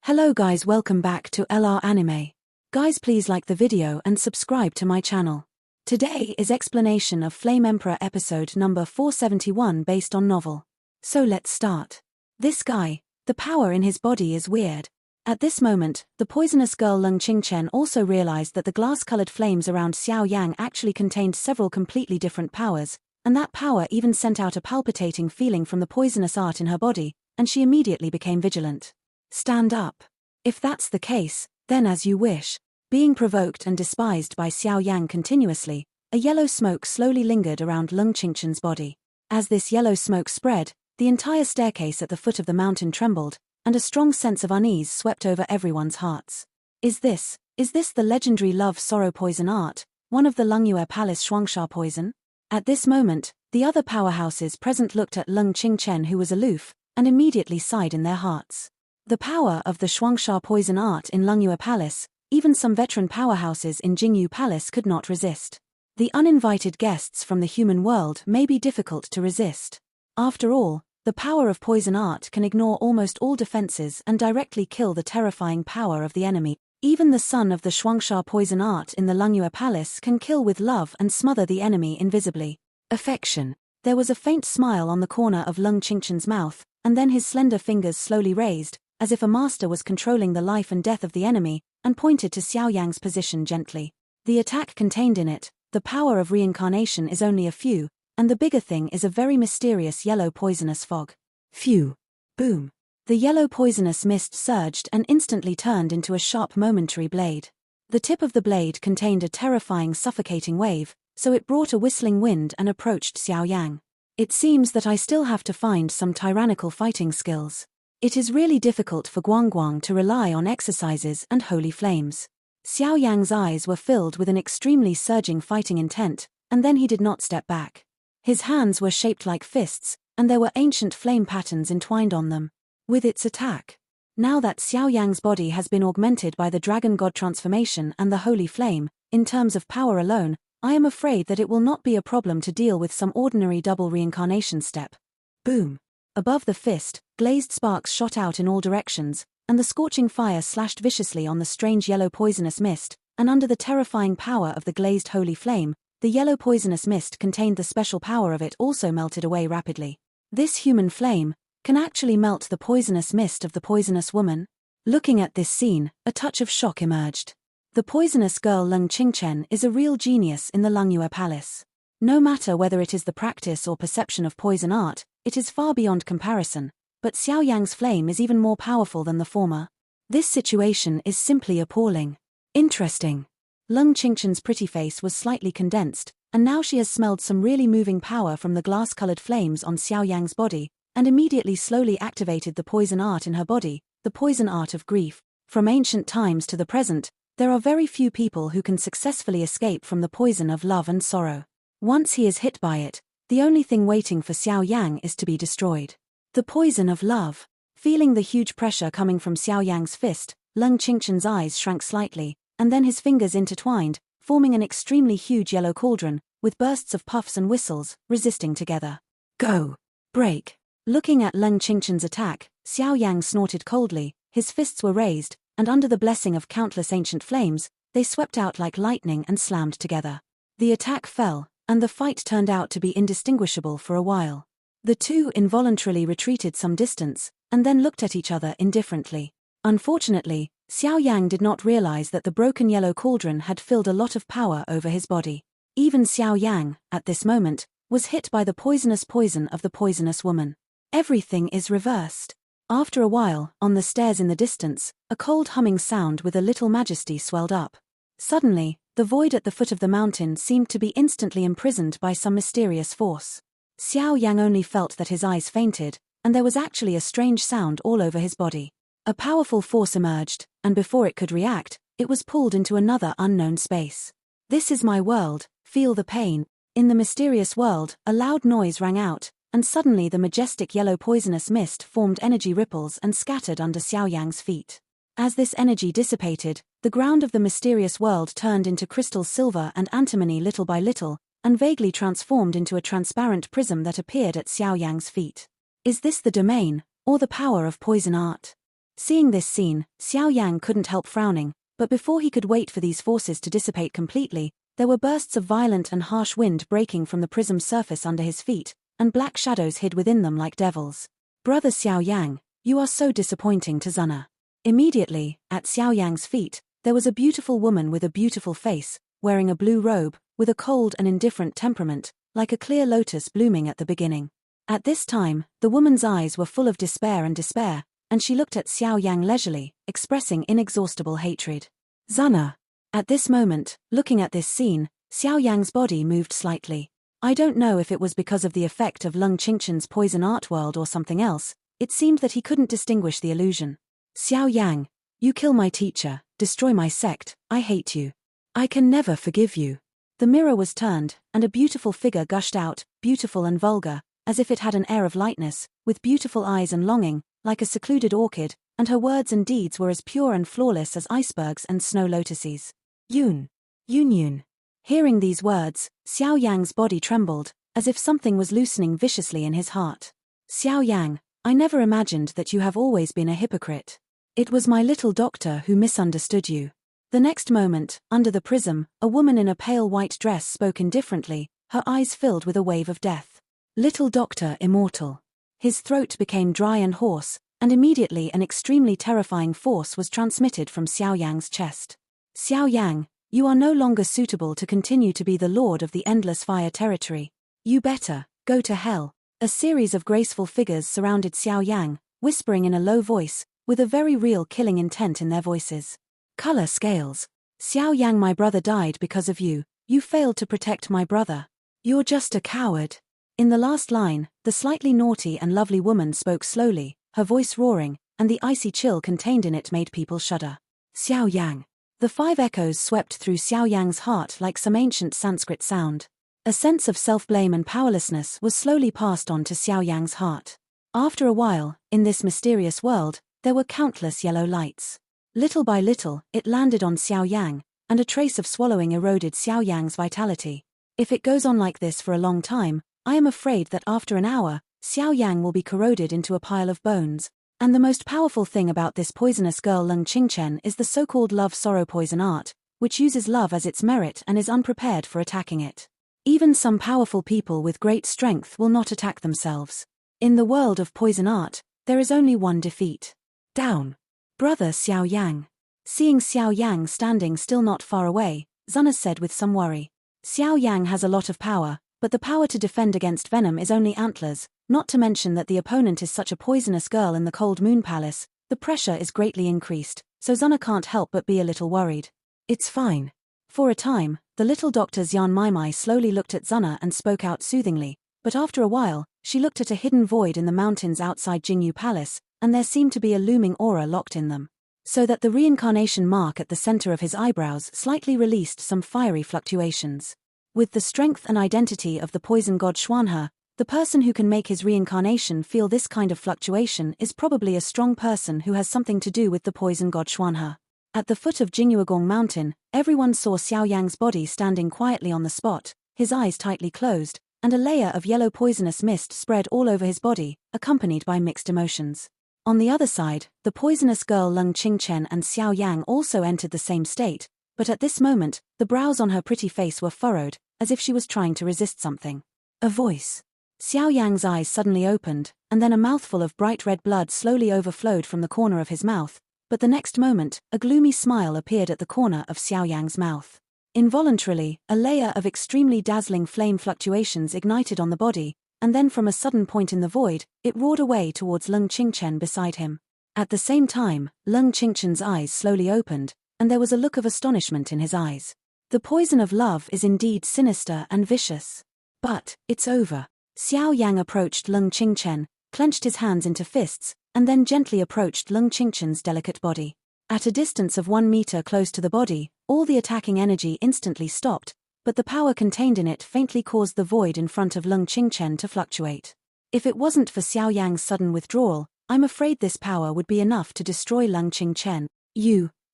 Hello guys, welcome back to LR Anime. Guys, please like the video and subscribe to my channel. Today is explanation of Flame Emperor episode number 471 based on novel. So let's start. This guy, the power in his body is weird. At this moment, the poisonous girl Lung Qingchen also realized that the glass-colored flames around Xiao Yang actually contained several completely different powers, and that power even sent out a palpitating feeling from the poisonous art in her body, and she immediately became vigilant. Stand up. If that's the case, then as you wish. Being provoked and despised by Xiao Yang continuously, a yellow smoke slowly lingered around Lung Qingchen's body. As this yellow smoke spread, the entire staircase at the foot of the mountain trembled, and a strong sense of unease swept over everyone's hearts. Is this the legendary love-sorrow poison art, one of the Lungyue Palace Shuangsha poison? At this moment, the other powerhouses present looked at Lung Qingchen, who was aloof, and immediately sighed in their hearts. The power of the Shuangsha poison art in Lungyue Palace, even some veteran powerhouses in Jingyu Palace could not resist. The uninvited guests from the human world may be difficult to resist. After all, the power of poison art can ignore almost all defenses and directly kill the terrifying power of the enemy. Even the son of the Shuangsha poison art in the Lungyue Palace can kill with love and smother the enemy invisibly. Affection. There was a faint smile on the corner of Lung Qingchen's mouth, and then his slender fingers slowly raised, as if a master was controlling the life and death of the enemy, and pointed to Xiao Yang's position gently. The attack contained in it, the power of reincarnation, is only a few, and the bigger thing is a very mysterious yellow poisonous fog. Phew. Boom. The yellow poisonous mist surged and instantly turned into a sharp momentary blade. The tip of the blade contained a terrifying suffocating wave, so it brought a whistling wind and approached Xiao Yang. It seems that I still have to find some tyrannical fighting skills. It is really difficult for Guangguang to rely on exercises and holy flames. Xiao Yang's eyes were filled with an extremely surging fighting intent, and then he did not step back. His hands were shaped like fists, and there were ancient flame patterns entwined on them. With its attack. Now that Xiao Yang's body has been augmented by the dragon god transformation and the holy flame, in terms of power alone, I am afraid that it will not be a problem to deal with some ordinary double reincarnation step. Boom. Above the fist, glazed sparks shot out in all directions, and the scorching fire slashed viciously on the strange yellow poisonous mist, and under the terrifying power of the glazed holy flame, the yellow poisonous mist contained the special power of it also melted away rapidly. This human flame can actually melt the poisonous mist of the poisonous woman? Looking at this scene, a touch of shock emerged. The poisonous girl Lung Qingchen is a real genius in the Lungyue Palace. No matter whether it is the practice or perception of poison art, it is far beyond comparison, but Xiao Yang's flame is even more powerful than the former. This situation is simply appalling. Interesting. Lung Qingchen's pretty face was slightly condensed, and now she has smelled some really moving power from the glass-colored flames on Xiao Yang's body, and immediately slowly activated the poison art in her body, the poison art of grief. From ancient times to the present, there are very few people who can successfully escape from the poison of love and sorrow. Once he is hit by it, the only thing waiting for Xiao Yang is to be destroyed. The poison of love. Feeling the huge pressure coming from Xiao Yang's fist, Lung Qingchen's eyes shrank slightly, and then his fingers intertwined, forming an extremely huge yellow cauldron, with bursts of puffs and whistles, resisting together. Go! Break! Looking at Lung Qingchen's attack, Xiao Yang snorted coldly, his fists were raised, and under the blessing of countless ancient flames, they swept out like lightning and slammed together. The attack fell, and the fight turned out to be indistinguishable for a while. The two involuntarily retreated some distance, and then looked at each other indifferently. Unfortunately, Xiao Yang did not realize that the broken yellow cauldron had filled a lot of power over his body. Even Xiao Yang, at this moment, was hit by the poisonous poison of the poisonous woman. Everything is reversed. After a while, on the stairs in the distance, a cold humming sound with a little majesty swelled up. Suddenly, the void at the foot of the mountain seemed to be instantly imprisoned by some mysterious force. Xiao Yang only felt that his eyes fainted, and there was actually a strange sound all over his body. A powerful force emerged, and before it could react, it was pulled into another unknown space. This is my world, feel the pain. In the mysterious world, a loud noise rang out, and suddenly the majestic yellow poisonous mist formed energy ripples and scattered under Xiao Yang's feet. As this energy dissipated, the ground of the mysterious world turned into crystal silver and antimony little by little, and vaguely transformed into a transparent prism that appeared at Xiao Yang's feet. Is this the domain, or the power of poison art? Seeing this scene, Xiao Yan couldn't help frowning, but before he could wait for these forces to dissipate completely, there were bursts of violent and harsh wind breaking from the prism's surface under his feet, and black shadows hid within them like devils. Brother Xiao Yang, you are so disappointing to Zuna. Immediately, at Xiao Yang's feet, there was a beautiful woman with a beautiful face, wearing a blue robe, with a cold and indifferent temperament, like a clear lotus blooming at the beginning. At this time, the woman's eyes were full of despair, and she looked at Xiao Yang leisurely, expressing inexhaustible hatred. Zuna. At this moment, looking at this scene, Xiao Yang's body moved slightly. I don't know if it was because of the effect of Lung Qingchen's poison art world or something else, it seemed that he couldn't distinguish the illusion. Xiao Yang, you kill my teacher, destroy my sect, I hate you. I can never forgive you. The mirror was turned, and a beautiful figure gushed out, beautiful and vulgar, as if it had an air of lightness, with beautiful eyes and longing, like a secluded orchid, and her words and deeds were as pure and flawless as icebergs and snow lotuses. Yun. Yun. Hearing these words, Xiao Yang's body trembled, as if something was loosening viciously in his heart. Xiao Yang, I never imagined that you have always been a hypocrite. It was my little doctor who misunderstood you. The next moment, under the prism, a woman in a pale white dress spoke indifferently, her eyes filled with a wave of death. Little Doctor Immortal. His throat became dry and hoarse, and immediately an extremely terrifying force was transmitted from Xiao Yang's chest. Xiao Yang, you are no longer suitable to continue to be the lord of the endless fire territory. You better go to hell. A series of graceful figures surrounded Xiao Yang, whispering in a low voice, with a very real killing intent in their voices. Color scales. Xiao Yang, my brother died because of you. You failed to protect my brother. You're just a coward. In the last line, the slightly naughty and lovely woman spoke slowly, her voice roaring, and the icy chill contained in it made people shudder. Xiao Yang. The 5 echoes swept through Xiao Yang's heart like some ancient Sanskrit sound. A sense of self-blame and powerlessness was slowly passed on to Xiao Yang's heart. After a while, in this mysterious world, there were countless yellow lights. Little by little, it landed on Xiao Yang, and a trace of swallowing eroded Xiao Yang's vitality. If it goes on like this for a long time, I am afraid that after an hour, Xiao Yang will be corroded into a pile of bones. And the most powerful thing about this poisonous girl Lung Qingchen is the so-called love-sorrow poison art, which uses love as its merit and is unprepared for attacking it. Even some powerful people with great strength will not attack themselves. In the world of poison art, there is only one defeat. Down. Brother Xiao Yang. Seeing Xiao Yang standing still not far away, Zuna said with some worry. Xiao Yang has a lot of power, but the power to defend against venom is only antlers, not to mention that the opponent is such a poisonous girl in the Cold Moon Palace, the pressure is greatly increased, so Zuna can't help but be a little worried. It's fine. For a time, the little doctor Xian Maimai slowly looked at Zuna and spoke out soothingly, but after a while, she looked at a hidden void in the mountains outside Jingyu Palace, and there seemed to be a looming aura locked in them. So that the reincarnation mark at the center of his eyebrows slightly released some fiery fluctuations. With the strength and identity of the poison god Xuanhe, the person who can make his reincarnation feel this kind of fluctuation is probably a strong person who has something to do with the poison god Xuanhe. At the foot of Jingyuegong Mountain, everyone saw Xiao Yang's body standing quietly on the spot, his eyes tightly closed, and a layer of yellow poisonous mist spread all over his body, accompanied by mixed emotions. On the other side, the poisonous girl Lung Qingchen and Xiao Yang also entered the same state, but at this moment, the brows on her pretty face were furrowed, as if she was trying to resist something. A voice. Xiao Yang's eyes suddenly opened, and then a mouthful of bright red blood slowly overflowed from the corner of his mouth, but the next moment, a gloomy smile appeared at the corner of Xiao Yang's mouth. Involuntarily, a layer of extremely dazzling flame fluctuations ignited on the body, and then from a sudden point in the void, it roared away towards Lung Qingchen beside him. At the same time, Lung Qingchen's eyes slowly opened, and there was a look of astonishment in his eyes. The poison of love is indeed sinister and vicious. But, it's over. Xiao Yang approached Lung Qingchen, clenched his hands into fists, and then gently approached Lung Qingchen's delicate body. At a distance of 1 meter close to the body, all the attacking energy instantly stopped, but the power contained in it faintly caused the void in front of Lung Qingchen to fluctuate. If it wasn't for Xiao Yang's sudden withdrawal, I'm afraid this power would be enough to destroy Lung Qingchen.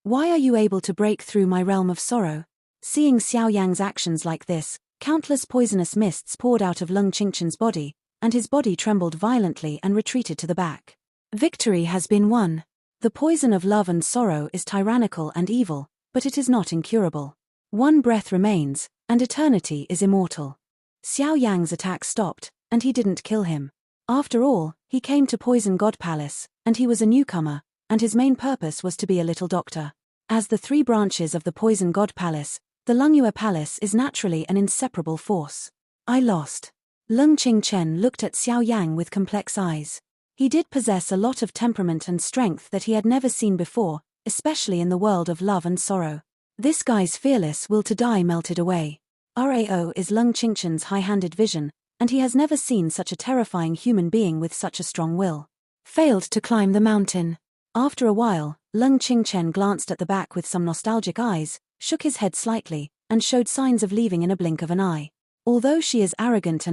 Why are you able to break through my realm of sorrow? Seeing Xiao Yang's actions like this, countless poisonous mists poured out of Lung Qingchen's body, and his body trembled violently and retreated to the back. Victory has been won. The poison of love and sorrow is tyrannical and evil, but it is not incurable. One breath remains, and eternity is immortal. Xiao Yang's attack stopped, and he didn't kill him. After all, he came to Poison God Palace, and he was a newcomer, and his main purpose was to be a little doctor. As the three branches of the Poison God Palace, the Lungyue Palace is naturally an inseparable force. I lost. Lung Qingchen looked at Xiao Yang with complex eyes. He did possess a lot of temperament and strength that he had never seen before, especially in the world of love and sorrow. This guy's fearless will to die melted away. Rao is Lung Qingchen's high-handed vision, and he has never seen such a terrifying human being with such a strong will. Failed to climb the mountain. After a while, Lung Qingchen glanced at the back with some nostalgic eyes, shook his head slightly, and showed signs of leaving in a blink of an eye. Although she is arrogant,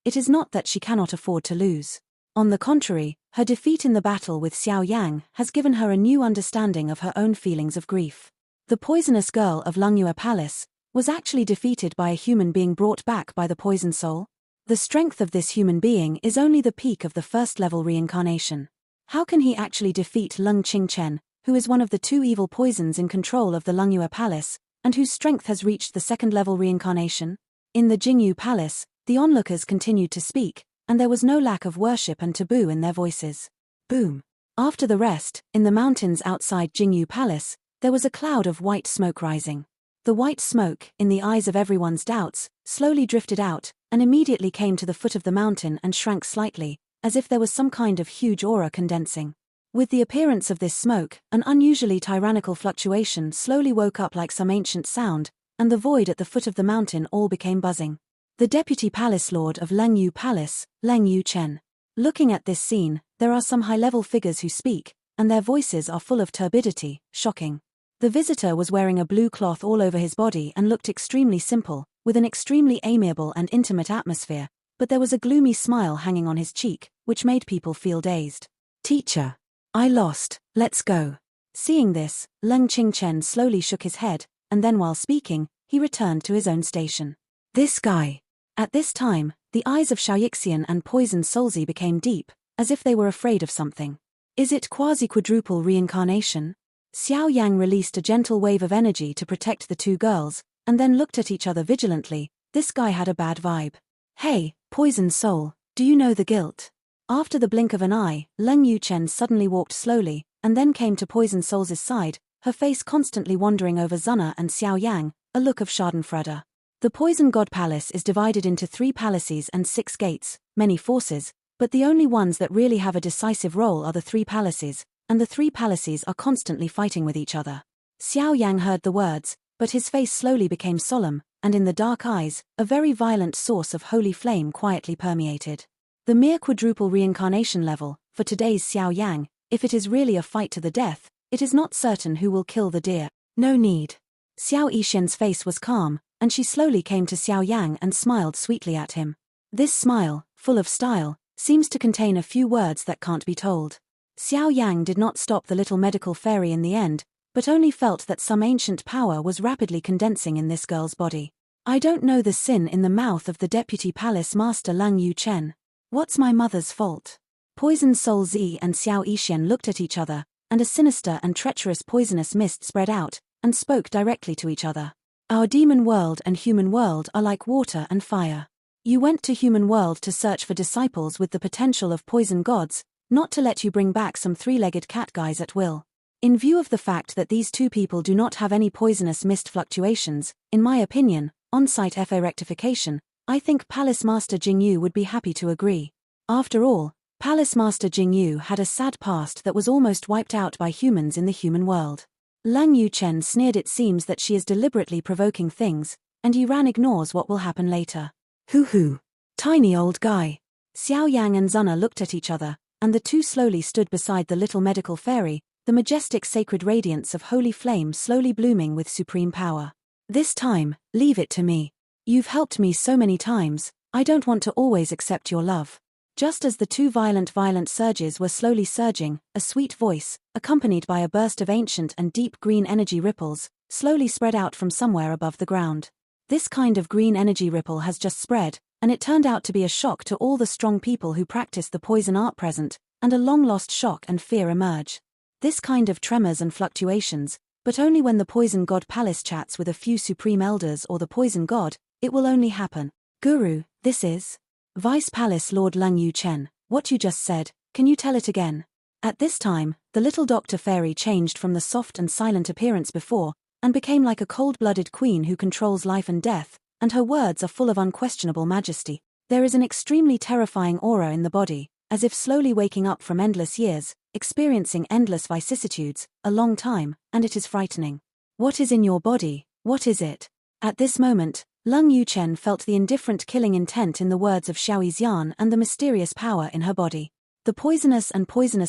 it is not that she cannot afford to lose. On the contrary, her defeat in the battle with Xiao Yang has given her a new understanding of her own feelings of grief. The poisonous girl of Lungyue Palace was actually defeated by a human being brought back by the poison soul. The strength of this human being is only the peak of the first-level reincarnation. How can he actually defeat Lung Qingchen, who is one of the two evil poisons in control of the Lungyue Palace, and whose strength has reached the second-level reincarnation? In the Jingyu Palace, the onlookers continued to speak, and there was no lack of worship and taboo in their voices. Boom. After the rest, in the mountains outside Jingyu Palace, there was a cloud of white smoke rising. The white smoke, in the eyes of everyone's doubts, slowly drifted out, and immediately came to the foot of the mountain and shrank slightly, as if there was some kind of huge aura condensing. With the appearance of this smoke, an unusually tyrannical fluctuation slowly woke up like some ancient sound, and the void at the foot of the mountain all became buzzing. The deputy palace lord of Lengyu Palace, Leng Yuchen. Looking at this scene, there are some high-level figures who speak, and their voices are full of turbidity, shocking. The visitor was wearing a blue cloth all over his body and looked extremely simple, with an extremely amiable and intimate atmosphere, but there was a gloomy smile hanging on his cheek, which made people feel dazed. Teacher. I lost, let's go. Seeing this, Leng Qingchen slowly shook his head, and then while speaking, he returned to his own station. This guy. At this time, the eyes of Xiaoyixian and Poison Solzi became deep, as if they were afraid of something. Is it quasi-quadruple reincarnation? Xiao Yang released a gentle wave of energy to protect the two girls, and then looked at each other vigilantly. This guy had a bad vibe. Hey, Poison Soul, do you know the guilt? After the blink of an eye, Leng Yuchen suddenly walked slowly, and then came to Poison Soul's side, her face constantly wandering over Zuna and Xiao Yang, a look of schadenfreude. The Poison God Palace is divided into 3 palaces and 6 gates, many forces, but the only ones that really have a decisive role are the 3 palaces, and the 3 palaces are constantly fighting with each other. Xiao Yang heard the words, but his face slowly became solemn, and in the dark eyes, a very violent source of holy flame quietly permeated. The mere quadruple reincarnation level, for today's Xiao Yang, if it is really a fight to the death, it is not certain who will kill the deer. No need. Xiao Yixian's face was calm, and she slowly came to Xiao Yang and smiled sweetly at him. This smile, full of style, seems to contain a few words that can't be told. Xiao Yang did not stop the little medical fairy in the end, but only felt that some ancient power was rapidly condensing in this girl's body. I don't know the sin in the mouth of the deputy palace master Lang Yuchen. What's my mother's fault? Poison Soul Zi and Xiao Yixian looked at each other, and a sinister and treacherous poisonous mist spread out, and spoke directly to each other. Our demon world and human world are like water and fire. You went to human world to search for disciples with the potential of poison gods, not to let you bring back some 3-legged cat guys at will. In view of the fact that these 2 people do not have any poisonous mist fluctuations, in my opinion, on-site FA rectification, I think Palace Master Jingyu would be happy to agree. After all, Palace Master Jingyu had a sad past that was almost wiped out by humans in the human world. Lang Yuchen sneered. It seems that she is deliberately provoking things, and Yuran ignores what will happen later. Hoo-hoo. Tiny old guy. Xiao Yang and Zuna looked at each other, and the 2 slowly stood beside the little medical fairy, the majestic sacred radiance of holy flame slowly blooming with supreme power. This time, leave it to me. You've helped me so many times, I don't want to always accept your love. Just as the 2 violent surges were slowly surging, a sweet voice, accompanied by a burst of ancient and deep green energy ripples, slowly spread out from somewhere above the ground. This kind of green energy ripple has just spread, and it turned out to be a shock to all the strong people who practice the poison art present, and a long-lost shock and fear emerge. This kind of tremors and fluctuations, but only when the poison god palace chats with a few supreme elders or the poison god, it will only happen. Guru, this is Vice Palace Lord Lung Yu Chen, what you just said, can you tell it again? At this time, the little doctor fairy changed from the soft and silent appearance before, and became like a cold-blooded queen who controls life and death, and her words are full of unquestionable majesty. There is an extremely terrifying aura in the body, as if slowly waking up from endless years, experiencing endless vicissitudes, a long time, and it is frightening. What is in your body, what is it? At this moment, Lung Yuchen felt the indifferent killing intent in the words of Xiao Yan and the mysterious power in her body. The poisonous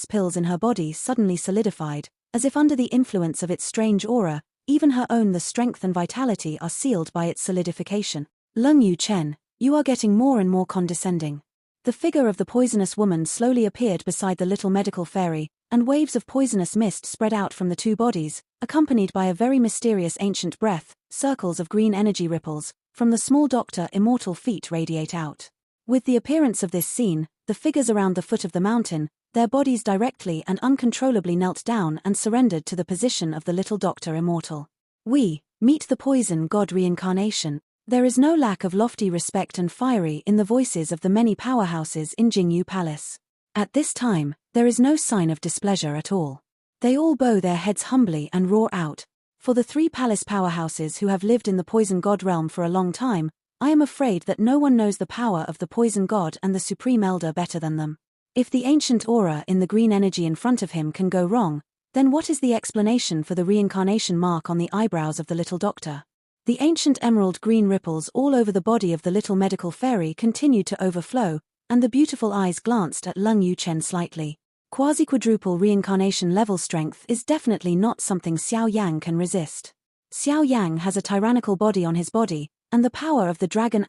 pills in her body suddenly solidified, as if under the influence of its strange aura, even her own the strength and vitality are sealed by its solidification. Lung Yuchen, you are getting more and more condescending. The figure of the poisonous woman slowly appeared beside the little medical fairy, and waves of poisonous mist spread out from the two bodies, accompanied by a very mysterious ancient breath. Circles of green energy ripples, from the small doctor immortal feet radiate out. With the appearance of this scene, the figures around the foot of the mountain, their bodies directly and uncontrollably knelt down and surrendered to the position of the little doctor immortal. We meet the poison god reincarnation. There is no lack of lofty respect and fiery in the voices of the many powerhouses in Jingyu Palace. At this time, there is no sign of displeasure at all. They all bow their heads humbly and roar out. For the three palace powerhouses who have lived in the poison god realm for a long time, I am afraid that no one knows the power of the poison god and the supreme elder better than them. If the ancient aura in the green energy in front of him can go wrong, then what is the explanation for the reincarnation mark on the eyebrows of the little doctor? The ancient emerald green ripples all over the body of the little medical fairy continued to overflow, and the beautiful eyes glanced at Lung Yuchen slightly. Quasi-quadruple reincarnation level strength is definitely not something Xiao Yang can resist. Xiao Yang has a tyrannical body on his body, and the power of the dragon *****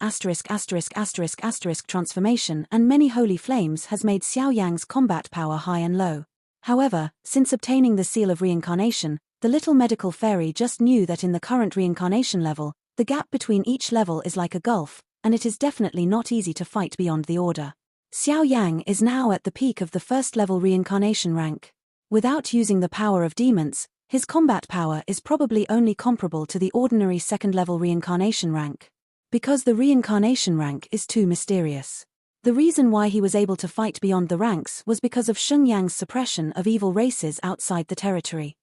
transformation and many holy flames has made Xiao Yang's combat power high and low. However, since obtaining the seal of reincarnation, the little medical fairy just knew that in the current reincarnation level, the gap between each level is like a gulf, and it is definitely not easy to fight beyond the order. Xiao Yang is now at the peak of the first-level reincarnation rank. Without using the power of demons, his combat power is probably only comparable to the ordinary second-level reincarnation rank. Because the reincarnation rank is too mysterious. The reason why he was able to fight beyond the ranks was because of Sheng Yang's suppression of evil races outside the territory.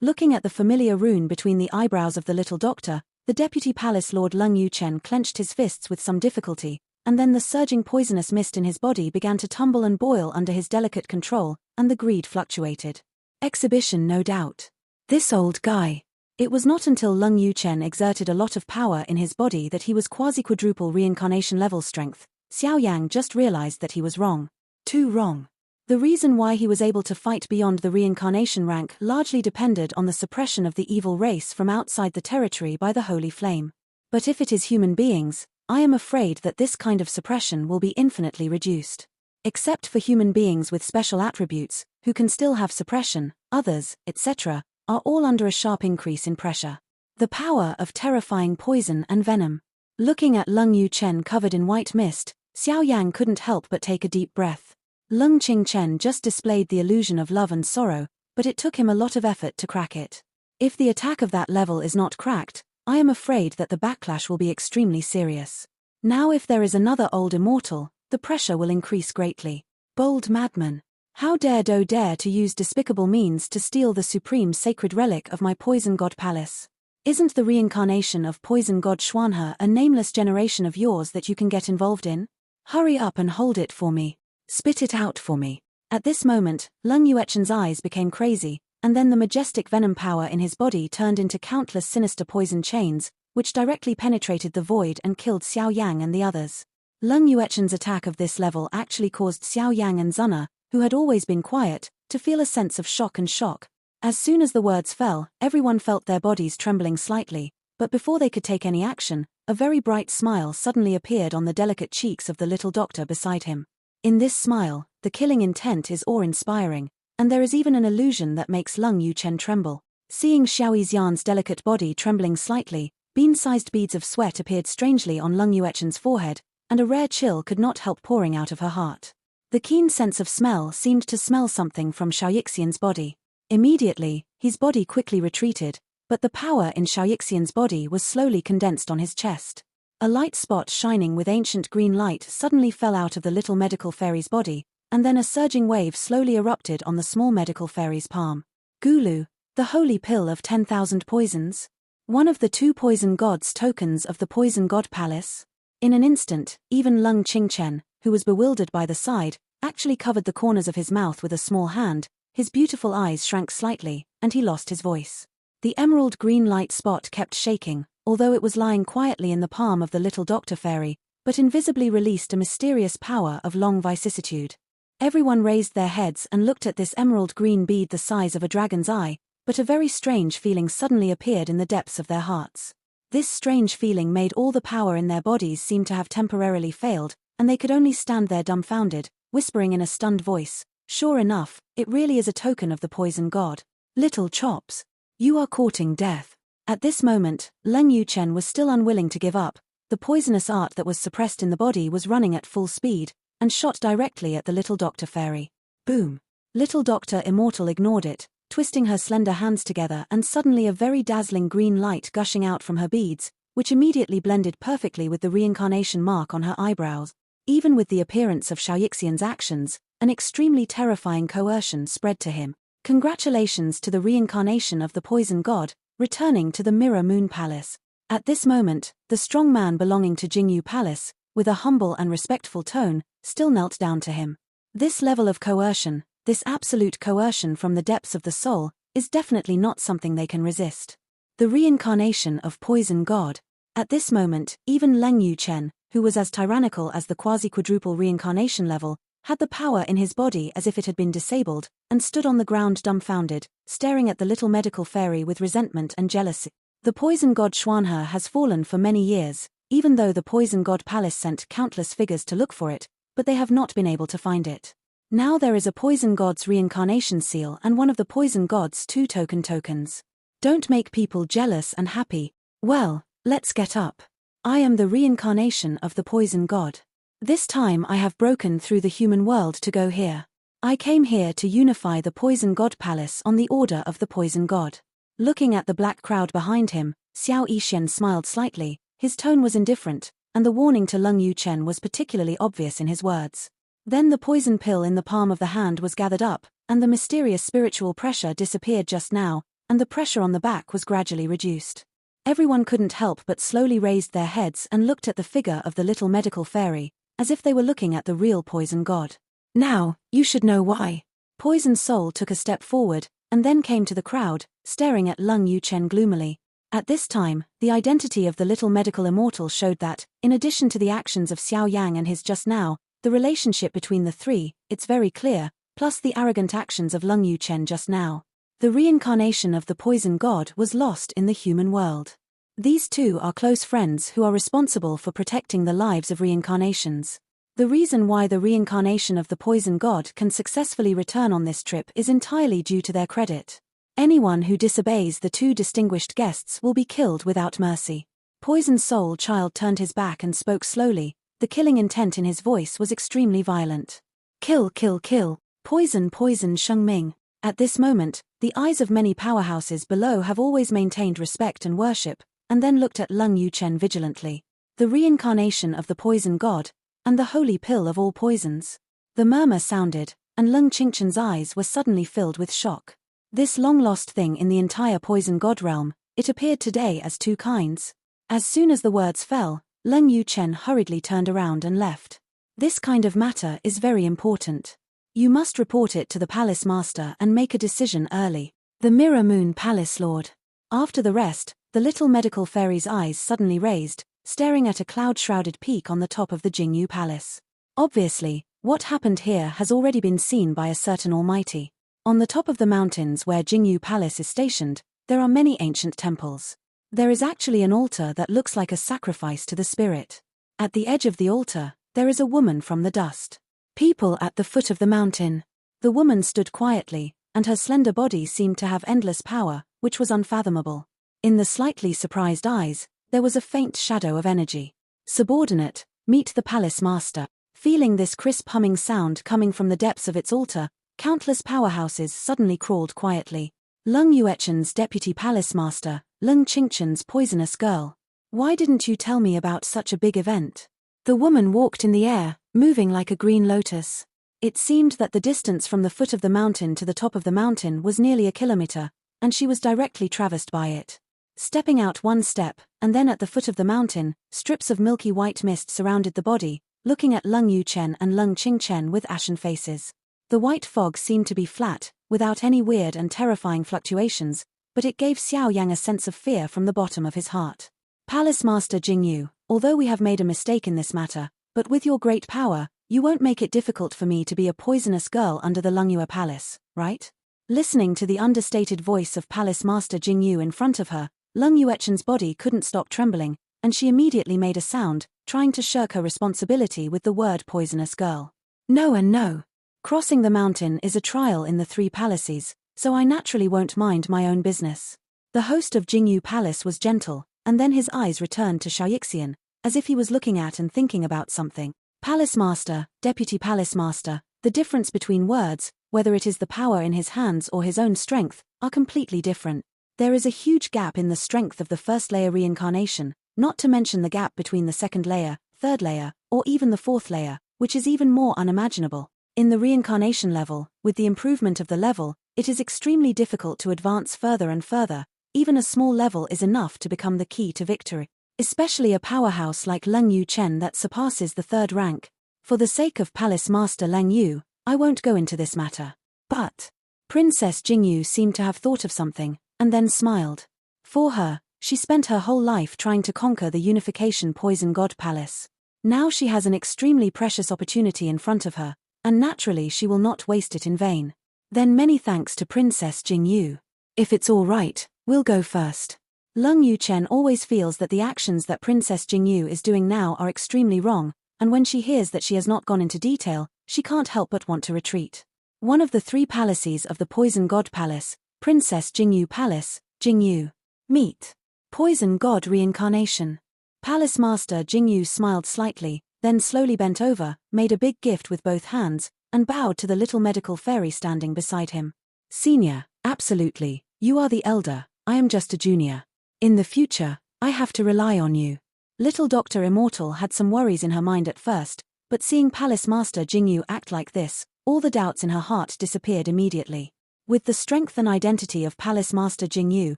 Looking at the familiar rune between the eyebrows of the little doctor, the deputy palace lord Lung Yuchen clenched his fists with some difficulty, and then the surging poisonous mist in his body began to tumble and boil under his delicate control, and the greed fluctuated. Exhibition, no doubt. This old guy. It was not until Lung Yuchen exerted a lot of power in his body that he was quasi-quadruple reincarnation level strength. Xiao Yang just realized that he was wrong. Too wrong. The reason why he was able to fight beyond the reincarnation rank largely depended on the suppression of the evil race from outside the territory by the holy flame. But if it is human beings, I am afraid that this kind of suppression will be infinitely reduced. Except for human beings with special attributes, who can still have suppression, others, etc., are all under a sharp increase in pressure. The power of terrifying poison and venom. Looking at Lung Yuchen covered in white mist, Xiao Yang couldn't help but take a deep breath. Lung Qingchen just displayed the illusion of love and sorrow, but it took him a lot of effort to crack it. If the attack of that level is not cracked, I am afraid that the backlash will be extremely serious. Now if there is another old immortal, the pressure will increase greatly. Bold madman. How dare to use despicable means to steal the supreme sacred relic of my poison god palace? Isn't the reincarnation of poison god Xuanhe a nameless generation of yours that you can get involved in? Hurry up and hold it for me. Spit it out for me. At this moment, Lung Yuechen's eyes became crazy, and then the majestic venom power in his body turned into countless sinister poison chains, which directly penetrated the void and killed Xiao Yang and the others. Lung Yuechen's attack of this level actually caused Xiao Yang and Zuna, who had always been quiet, to feel a sense of shock and shock. As soon as the words fell, everyone felt their bodies trembling slightly, but before they could take any action, a very bright smile suddenly appeared on the delicate cheeks of the little doctor beside him. In this smile, the killing intent is awe-inspiring, and there is even an illusion that makes Lung Yuchen tremble. Seeing Xiao Yan's delicate body trembling slightly, bean-sized beads of sweat appeared strangely on Lung Yuechen's forehead, and a rare chill could not help pouring out of her heart. The keen sense of smell seemed to smell something from Xiao Yixian's body. Immediately, his body quickly retreated, but the power in Xiao Yan's body was slowly condensed on his chest. A light spot shining with ancient green light suddenly fell out of the little medical fairy's body, and then a surging wave slowly erupted on the small medical fairy's palm. Gulu, the holy pill of 10,000 poisons. One of the 2 poison gods' tokens of the poison god palace. In an instant, even Lung Qingchen, who was bewildered by the sight, actually covered the corners of his mouth with a small hand. His beautiful eyes shrank slightly, and he lost his voice. The emerald green light spot kept shaking, although it was lying quietly in the palm of the little doctor fairy, but invisibly released a mysterious power of long vicissitude. Everyone raised their heads and looked at this emerald green bead the size of a dragon's eye, but a very strange feeling suddenly appeared in the depths of their hearts. This strange feeling made all the power in their bodies seem to have temporarily failed, and they could only stand there dumbfounded, whispering in a stunned voice, "Sure enough, it really is a token of the poison god. Little chops. You are courting death." At this moment, Leng Yuchen was still unwilling to give up. The poisonous art that was suppressed in the body was running at full speed, and shot directly at the little doctor fairy. Boom. Little Doctor Immortal ignored it, twisting her slender hands together, and suddenly a very dazzling green light gushing out from her beads, which immediately blended perfectly with the reincarnation mark on her eyebrows. Even with the appearance of Xiao Yan's actions, an extremely terrifying coercion spread to him. Congratulations to the reincarnation of the poison god, returning to the Mirror Moon Palace. At this moment, the strong man belonging to Jingyu Palace, with a humble and respectful tone, still knelt down to him. This level of coercion, this absolute coercion from the depths of the soul, is definitely not something they can resist. The reincarnation of poison god. At this moment, even Leng Yuchen, who was as tyrannical as the quasi-quadruple reincarnation level, had the power in his body as if it had been disabled, and stood on the ground dumbfounded, staring at the little medical fairy with resentment and jealousy. The poison god Xuanhe has fallen for many years, even though the poison god palace sent countless figures to look for it, but they have not been able to find it. Now there is a poison god's reincarnation seal and one of the poison god's 2 tokens. Don't make people jealous and happy. Well, let's get up. I am the reincarnation of the poison god. This time I have broken through the human world to go here. I came here to unify the poison god palace on the order of the poison god. Looking at the black crowd behind him, Xiao Yishen smiled slightly. His tone was indifferent, and the warning to Leng Yuchen was particularly obvious in his words. Then the poison pill in the palm of the hand was gathered up, and the mysterious spiritual pressure disappeared just now, and the pressure on the back was gradually reduced. Everyone couldn't help but slowly raised their heads and looked at the figure of the little medical fairy, as if they were looking at the real poison god. Now, you should know why. Poison Soul took a step forward, and then came to the crowd, staring at Leng Yuchen gloomily. At this time, the identity of the little medical immortal showed that, in addition to the actions of Xiao Yang and his just now, the relationship between the 3, it's very clear, plus the arrogant actions of Leng Yuchen just now. The reincarnation of the poison god was lost in the human world. These 2 are close friends who are responsible for protecting the lives of reincarnations. The reason why the reincarnation of the poison god can successfully return on this trip is entirely due to their credit. Anyone who disobeys the 2 distinguished guests will be killed without mercy. Poison Soul Child turned his back and spoke slowly. The killing intent in his voice was extremely violent. Kill, kill, kill. Poison, poison, Shengming. At this moment, the eyes of many powerhouses below have always maintained respect and worship, and then looked at Leng Yuchen vigilantly. The reincarnation of the poison god, and the holy pill of all poisons. The murmur sounded, and Leng Qingchen's eyes were suddenly filled with shock. This long-lost thing in the entire poison god realm, it appeared today as 2 kinds. As soon as the words fell, Leng Yuchen hurriedly turned around and left. This kind of matter is very important. You must report it to the palace master and make a decision early. The Mirror Moon Palace Lord. After the rest, the little medical fairy's eyes suddenly raised, staring at a cloud-shrouded peak on the top of the Jingyu Palace. Obviously, what happened here has already been seen by a certain almighty. On the top of the mountains where Jingyu Palace is stationed, there are many ancient temples. There is actually an altar that looks like a sacrifice to the spirit. At the edge of the altar, there is a woman from the dust. People at the foot of the mountain. The woman stood quietly, and her slender body seemed to have endless power, which was unfathomable. In the slightly surprised eyes, there was a faint shadow of energy. Subordinate, meet the palace master. Feeling this crisp humming sound coming from the depths of its altar, Countless powerhouses suddenly crawled quietly. Lung Yuechen's deputy palace master, Lung Qingchen's poisonous girl. Why didn't you tell me about such a big event? The woman walked in the air, moving like a green lotus. It seemed that the distance from the foot of the mountain to the top of the mountain was nearly a kilometer, and she was directly traversed by it. Stepping out one step, and then at the foot of the mountain, strips of milky white mist surrounded the body, looking at Lung Yuchen and Lung Qingchen with ashen faces. The white fog seemed to be flat, without any weird and terrifying fluctuations, but it gave Xiao Yang a sense of fear from the bottom of his heart. Palace Master Jingyu, although we have made a mistake in this matter, but with your great power, you won't make it difficult for me to be a poisonous girl under the Lungyue Palace, right? Listening to the understated voice of Palace Master Jingyu in front of her, Lung Yuechen's body couldn't stop trembling, and she immediately made a sound, trying to shirk her responsibility with the word poisonous girl. No and no. Crossing the mountain is a trial in the 3 palaces, so I naturally won't mind my own business. The host of Jingyu Palace was gentle, and then his eyes returned to Xiaoyixian, as if he was looking at and thinking about something. Palace Master, Deputy Palace Master, the difference between words, whether it is the power in his hands or his own strength, are completely different. There is a huge gap in the strength of the first layer reincarnation, not to mention the gap between the second layer, third layer, or even the fourth layer, which is even more unimaginable. In the reincarnation level, with the improvement of the level, it is extremely difficult to advance further and further. Even a small level is enough to become the key to victory. Especially a powerhouse like Lung Yuchen that surpasses the 3rd rank. For the sake of Palace Master Lang Yu, I won't go into this matter. But Princess Jingyu seemed to have thought of something, and then smiled. For her, she spent her whole life trying to conquer the Unification Poison God Palace. Now she has an extremely precious opportunity in front of her, and naturally she will not waste it in vain. Then many thanks to Princess Jingyu. If it's all right, we'll go first. Lung Yuchen always feels that the actions that Princess Jingyu is doing now are extremely wrong, and when she hears that she has not gone into detail, she can't help but want to retreat. One of the 3 palaces of the Poison God Palace, Princess Jingyu Palace, Jingyu. Meet. Poison God Reincarnation. Palace Master Jingyu smiled slightly, then slowly bent over, made a big gift with both hands, and bowed to the little medical fairy standing beside him. Senior, absolutely, you are the elder, I am just a junior. In the future, I have to rely on you. Little Dr. Immortal had some worries in her mind at first, but seeing Palace Master Jingyu act like this, all the doubts in her heart disappeared immediately. With the strength and identity of Palace Master Jingyu,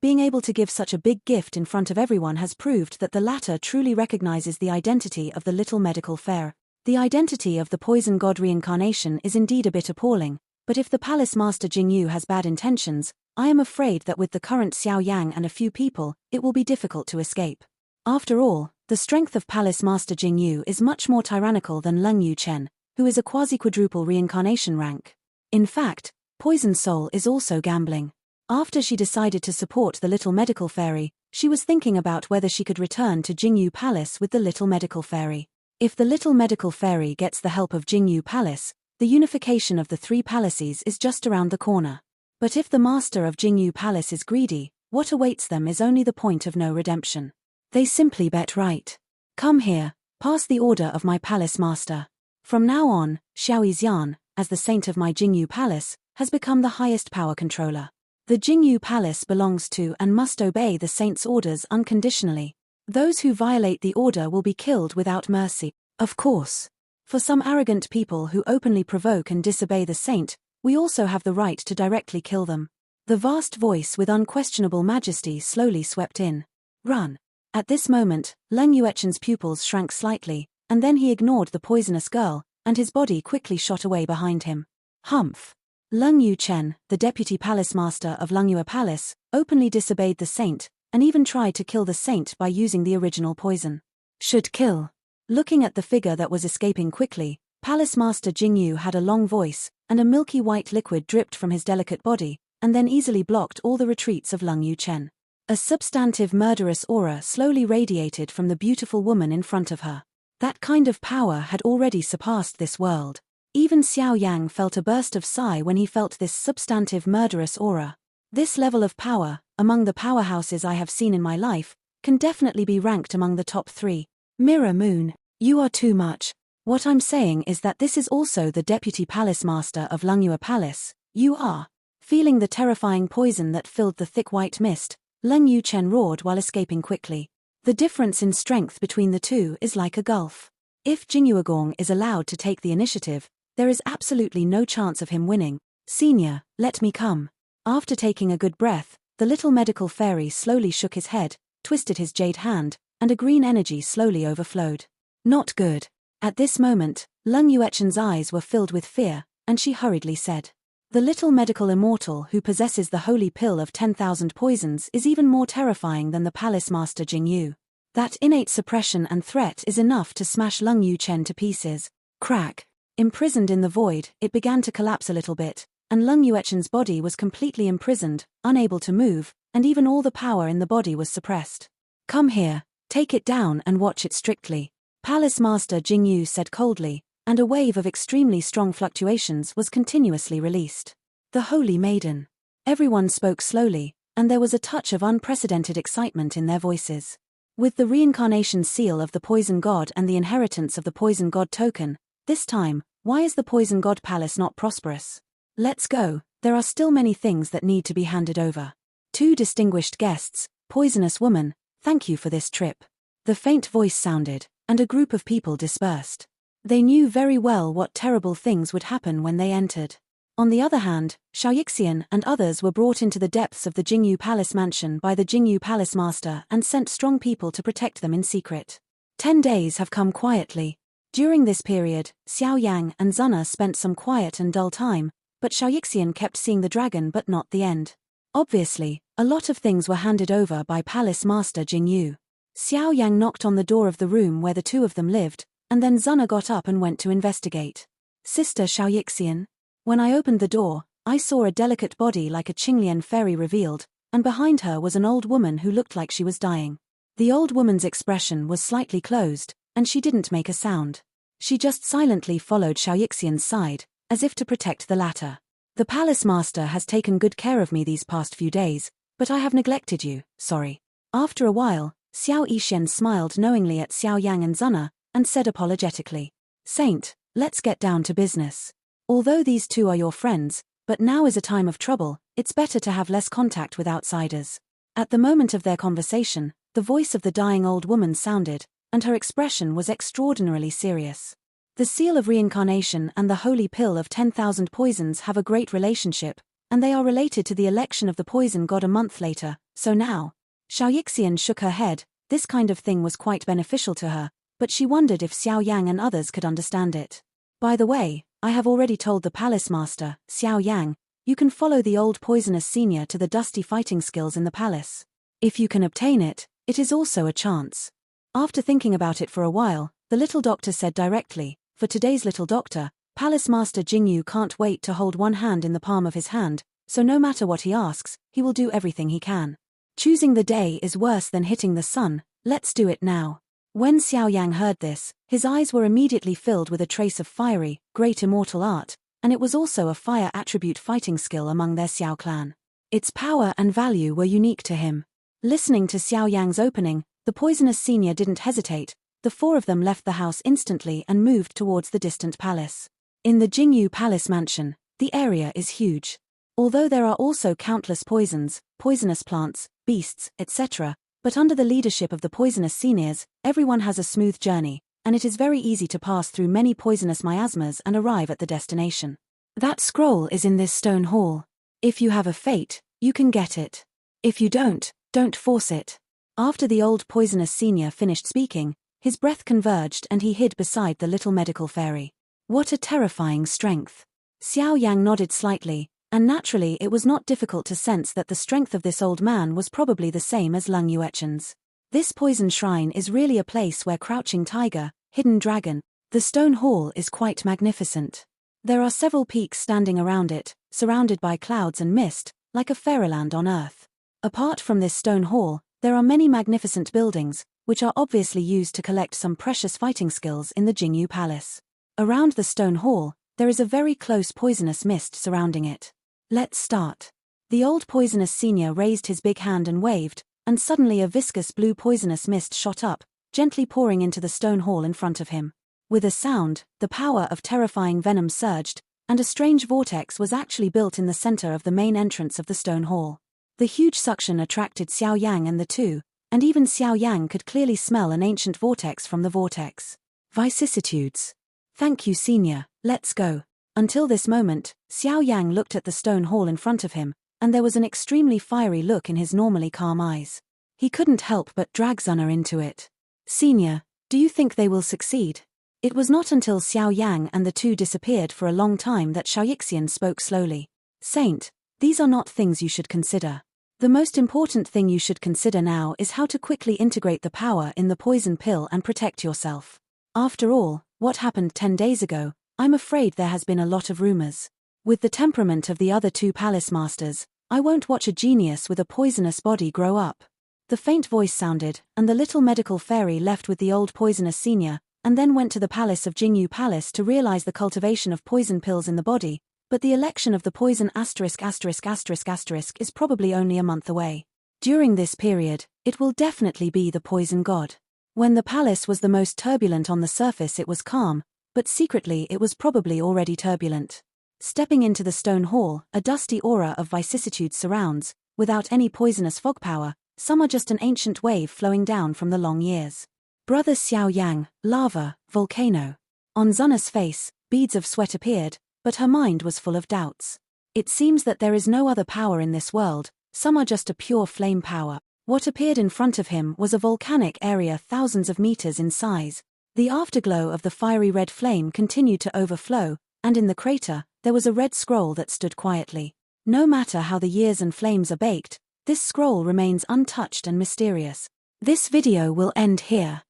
being able to give such a big gift in front of everyone has proved that the latter truly recognizes the identity of the little medical fair. The identity of the Poison God Reincarnation is indeed a bit appalling, but if the Palace Master Jingyu has bad intentions, I am afraid that with the current Xiao Yang and a few people, it will be difficult to escape. After all, the strength of Palace Master Jingyu is much more tyrannical than Lung Yuchen, who is a quasi-quadruple reincarnation rank. In fact, Poison Soul is also gambling. After she decided to support the little medical fairy, she was thinking about whether she could return to Jingyu Palace with the little medical fairy. If the little medical fairy gets the help of Jingyu Palace, the unification of the 3 palaces is just around the corner. But if the master of Jingyu Palace is greedy, what awaits them is only the point of no redemption. They simply bet right. Come here, pass the order of my palace master. From now on, Xiao Yan, as the saint of my Jingyu Palace, has become the highest power controller. The Jingyu Palace belongs to and must obey the saint's orders unconditionally. Those who violate the order will be killed without mercy. Of course. For some arrogant people who openly provoke and disobey the saint, we also have the right to directly kill them. The vast voice with unquestionable majesty slowly swept in. Run. At this moment, Lung Yuechen's pupils shrank slightly, and then he ignored the poisonous girl, and his body quickly shot away behind him. Humph. Lung Yuchen, the deputy palace master of Lungyue Palace, openly disobeyed the saint, and even tried to kill the saint by using the original poison. Should kill. Looking at the figure that was escaping quickly, Palace Master Jingyu had a long voice, and a milky white liquid dripped from his delicate body, and then easily blocked all the retreats of Lung Yuchen. A substantive murderous aura slowly radiated from the beautiful woman in front of her. That kind of power had already surpassed this world. Even Xiao Yang felt a burst of sigh when he felt this substantive murderous aura. This level of power, among the powerhouses I have seen in my life, can definitely be ranked among the top 3. Mirror Moon, you are too much. What I'm saying is that this is also the deputy palace master of Lungyue Palace. You are. Feeling the terrifying poison that filled the thick white mist, Leng Yuchen roared while escaping quickly. The difference in strength between the two is like a gulf. If Jingyuegong is allowed to take the initiative, there is absolutely no chance of him winning. Senior, let me come. After taking a good breath, the little medical fairy slowly shook his head, twisted his jade hand, and a green energy slowly overflowed. Not good. At this moment, Leng Yuechen's eyes were filled with fear, and she hurriedly said, "The little medical immortal who possesses the holy pill of 10,000 poisons is even more terrifying than the palace master Jingyu. That innate suppression and threat is enough to smash Leng Yuchen to pieces." Crack. Imprisoned in the void, it began to collapse a little bit, and Leng Yuechen's body was completely imprisoned, unable to move, and even all the power in the body was suppressed. "Come here, take it down and watch it strictly," Palace Master Jingyu said coldly, and a wave of extremely strong fluctuations was continuously released. The Holy Maiden. Everyone spoke slowly, and there was a touch of unprecedented excitement in their voices. With the reincarnation seal of the Poison God and the inheritance of the Poison God token, this time, why is the Poison God Palace not prosperous? Let's go, there are still many things that need to be handed over. Two distinguished guests, Poisonous Woman, thank you for this trip. The faint voice sounded, and a group of people dispersed. They knew very well what terrible things would happen when they entered. On the other hand, Xiao and others were brought into the depths of the Jingyu Palace mansion by the Jingyu Palace Master and sent strong people to protect them in secret. 10 days have come quietly. During this period, Xiao Yang and Zuna spent some quiet and dull time, but Xiao kept seeing the dragon but not the end. Obviously, a lot of things were handed over by Palace Master Jingyu. Xiao Yang knocked on the door of the room where the two of them lived, and then Zuna got up and went to investigate. "Sister Xiao, when I opened the door, I saw a delicate body like a Qinglian fairy revealed, and behind her was an old woman who looked like she was dying. The old woman's expression was slightly closed, and she didn't make a sound. She just silently followed Xiaoxian's side, as if to protect the latter. The palace master has taken good care of me these past few days, but I have neglected you, sorry." After a while, Xiao Yishen smiled knowingly at Xiao Yang and Zuna, and said apologetically, "Saint, let's get down to business. Although these two are your friends, but now is a time of trouble, it's better to have less contact with outsiders." At the moment of their conversation, the voice of the dying old woman sounded, and her expression was extraordinarily serious. The seal of reincarnation and the holy pill of 10,000 poisons have a great relationship, and they are related to the election of the poison god a month later, so now. Xiao shook her head. This kind of thing was quite beneficial to her, but she wondered if Xiao Yang and others could understand it. "By the way, I have already told the palace master, Xiao Yang, you can follow the old poisonous senior to the dusty fighting skills in the palace. If you can obtain it, it is also a chance." After thinking about it for a while, the little doctor said directly, "For today's little doctor, Palace Master Jingyu can't wait to hold one hand in the palm of his hand, so no matter what he asks, he will do everything he can. Choosing the day is worse than hitting the sun, let's do it now." When Xiao Yang heard this, his eyes were immediately filled with a trace of fiery, great immortal art, and it was also a fire attribute fighting skill among their Xiao clan. Its power and value were unique to him. Listening to Xiao Yang's opening, the poisonous senior didn't hesitate. The four of them left the house instantly and moved towards the distant palace. In the Jingyu Palace mansion, the area is huge. Although there are also countless poisons, poisonous plants, beasts, etc., but under the leadership of the poisonous seniors, everyone has a smooth journey, and it is very easy to pass through many poisonous miasmas and arrive at the destination. That scroll is in this stone hall. If you have a fate, you can get it. If you don't force it. After the old poisonous senior finished speaking, his breath converged and he hid beside the little medical fairy. What a terrifying strength. Xiao Yang nodded slightly, and naturally it was not difficult to sense that the strength of this old man was probably the same as Leng Yuechen's. This poison shrine is really a place where crouching tiger, hidden dragon. The stone hall is quite magnificent. There are several peaks standing around it, surrounded by clouds and mist, like a fairyland on earth. Apart from this stone hall, there are many magnificent buildings, which are obviously used to collect some precious fighting skills in the Jingyu Palace. Around the stone hall, there is a very close poisonous mist surrounding it. Let's start. The old poisonous senior raised his big hand and waved, and suddenly a viscous blue poisonous mist shot up, gently pouring into the stone hall in front of him. With a sound, the power of terrifying venom surged, and a strange vortex was actually built in the center of the main entrance of the stone hall. The huge suction attracted Xiao Yang and the two, and even Xiao Yang could clearly smell an ancient vortex from the vortex. Vicissitudes. Thank you, Senior, let's go. Until this moment, Xiao Yang looked at the stone hall in front of him, and there was an extremely fiery look in his normally calm eyes. He couldn't help but drag Zuna into it. Senior, do you think they will succeed? It was not until Xiao Yang and the two disappeared for a long time that Xiaoyixian spoke slowly. Saint, these are not things you should consider. The most important thing you should consider now is how to quickly integrate the power in the poison pill and protect yourself. After all, what happened 10 days ago, I'm afraid there has been a lot of rumors. With the temperament of the other two palace masters, I won't watch a genius with a poisonous body grow up. The faint voice sounded, and the little medical fairy left with the old poisonous senior, and then went to the palace of Jingyu Palace to realize the cultivation of poison pills in the body, but the election of the poison is probably only a month away. During this period, it will definitely be the poison god. When the palace was the most turbulent on the surface it was calm, but secretly it was probably already turbulent. Stepping into the stone hall, a dusty aura of vicissitude surrounds, without any poisonous fog power, some are just an ancient wave flowing down from the long years. Brother Xiao Yang, lava, volcano. On Zuna's face, beads of sweat appeared, but her mind was full of doubts. It seems that there is no other power in this world, some are just a pure flame power. What appeared in front of him was a volcanic area thousands of meters in size. The afterglow of the fiery red flame continued to overflow, and in the crater, there was a red scroll that stood quietly. No matter how the years and flames are baked, this scroll remains untouched and mysterious. This video will end here.